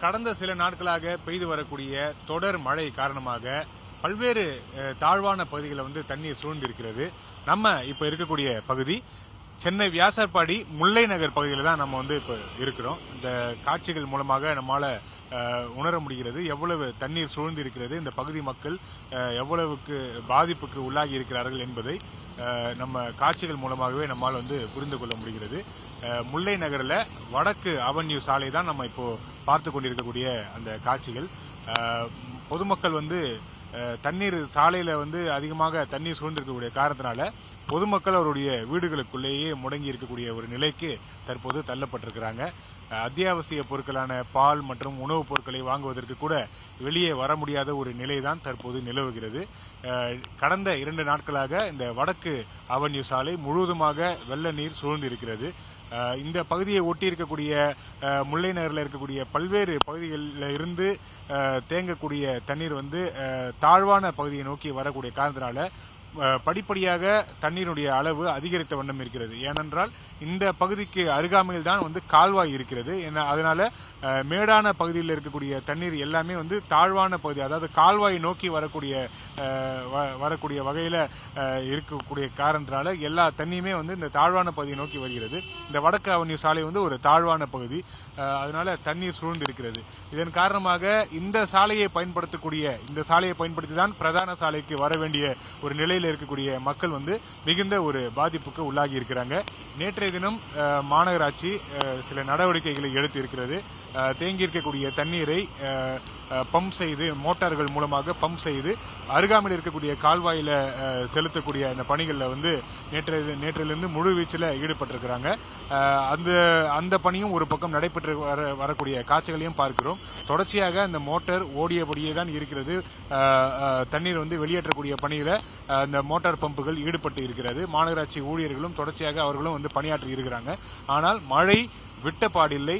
கடந்த சில நாட்களாக பெய்து வரக்கூடிய தொடர் மழை காரணமாக பல்வேறு தாழ்வான பகுதிகளை தண்ணீர் சூழ்ந்திருக்கிறது. நம்ம இப்ப இருக்கக்கூடிய பகுதி சென்னை வியாசர்பாடி முல்லை நகர் பகுதியில் தான் நம்ம இப்ப இருக்கிறோம். இந்த காட்சிகள் மூலமாக நம்மால உணர முடிகிறது எவ்வளவு தண்ணீர் சூழ்ந்து இருக்கிறது, இந்த பகுதி மக்கள் எவ்வளவுக்கு பாதிப்புக்கு உள்ளாகி இருக்கிறார்கள் என்பதை நம்ம காட்சிகள் மூலமாகவே நம்மால் புரிந்து கொள்ள முடிகிறது. முல்லை நகரில் வடக்கு அவென்யூ சாலை தான் நம்ம இப்போ பார்த்து கொண்டிருக்கக்கூடிய அந்த காட்சிகள். பொதுமக்கள் தண்ணீர் சாலையில அதிகமாக தண்ணீர் சூழ்ந்திருக்கக்கூடிய காரணத்தினால பொதுமக்கள் அவருடைய வீடுகளுக்குள்ளேயே முடங்கி இருக்கக்கூடிய ஒரு நிலைக்கு தற்போது தள்ளப்பட்டிருக்கிறாங்க. அத்தியாவசிய பொருட்களான பால் மற்றும் உணவுப் பொருட்களை வாங்குவதற்கு கூட வெளியே வர முடியாத ஒரு நிலைதான் தற்போது நிலவுகிறது. கடந்த 2 நாட்களாக இந்த வடக்கு அவென்யூ சாலை முழுவதுமாக வெள்ள நீர் சூழ்ந்து இருக்கிறது. இந்த பகுதியை ஒட்டி இருக்கக்கூடிய முல்லை நகரில் இருக்கக்கூடிய பல்வேறு பகுதிகளில் இருந்து தேங்கக்கூடிய தண்ணீர் தாழ்வான பகுதியை நோக்கி வரக்கூடிய காரணத்தினால படிப்படியாக தண்ணீருடைய அளவு அதிகரித்த வண்ணம் இருக்கிறது. ஏனென்றால் இந்த பகுதிக்கு அருகாமையில் தான் கால்வாய் இருக்கிறது. அதனால மேடான பகுதியில் இருக்கக்கூடிய தண்ணீர் எல்லாமே தாழ்வான பகுதி, அதாவது கால்வாய் நோக்கி வரக்கூடிய வகையில இருக்கக்கூடிய காரணத்தினால எல்லா தண்ணியுமே இந்த தாழ்வான பகுதியை நோக்கி வருகிறது. இந்த வடக்கு அவென்யூ சாலை ஒரு தாழ்வான பகுதி, அதனால தண்ணீர் சூழ்ந்து இருக்கிறது. இதன் காரணமாக இந்த சாலையை பயன்படுத்தி தான் பிரதான சாலைக்கு வர வேண்டிய ஒரு நிலையில் இருக்கக்கூடிய மக்கள் மிகுந்த ஒரு பாதிப்புக்கு உள்ளாகி இருக்கிறாங்க. நேற்றைய தினம் மாநகராட்சி சில நடவடிக்கைகளை எடுத்து இருக்கிறது. தேங்கி இருக்கக்கூடிய தண்ணீரை பம்ப் செய்து, மோட்டார்கள் மூலமாக பம்ப் செய்து அருகாமையில் இருக்கக்கூடிய கால்வாயில செலுத்தக்கூடிய அந்த பணிகளில் நேற்றிலிருந்து முழு வீச்சில் ஈடுபட்டிருக்கிறாங்க. அந்த பணியும் ஒரு பக்கம் நடைபெற்று வரக்கூடிய காட்சிகளையும் பார்க்கிறோம். தொடர்ச்சியாக அந்த மோட்டார் ஓடியபடியே தான் இருக்கிறது. தண்ணீர் வெளியேற்றக்கூடிய பணியில அந்த மோட்டார் பம்புகள் ஈடுபட்டு இருக்கிறது. மாநகராட்சி ஊழியர்களும் தொடர்ச்சியாக அவர்களும் பணியாற்றி இருக்கிறாங்க. ஆனால் மழை விட்ட பாடில்லை.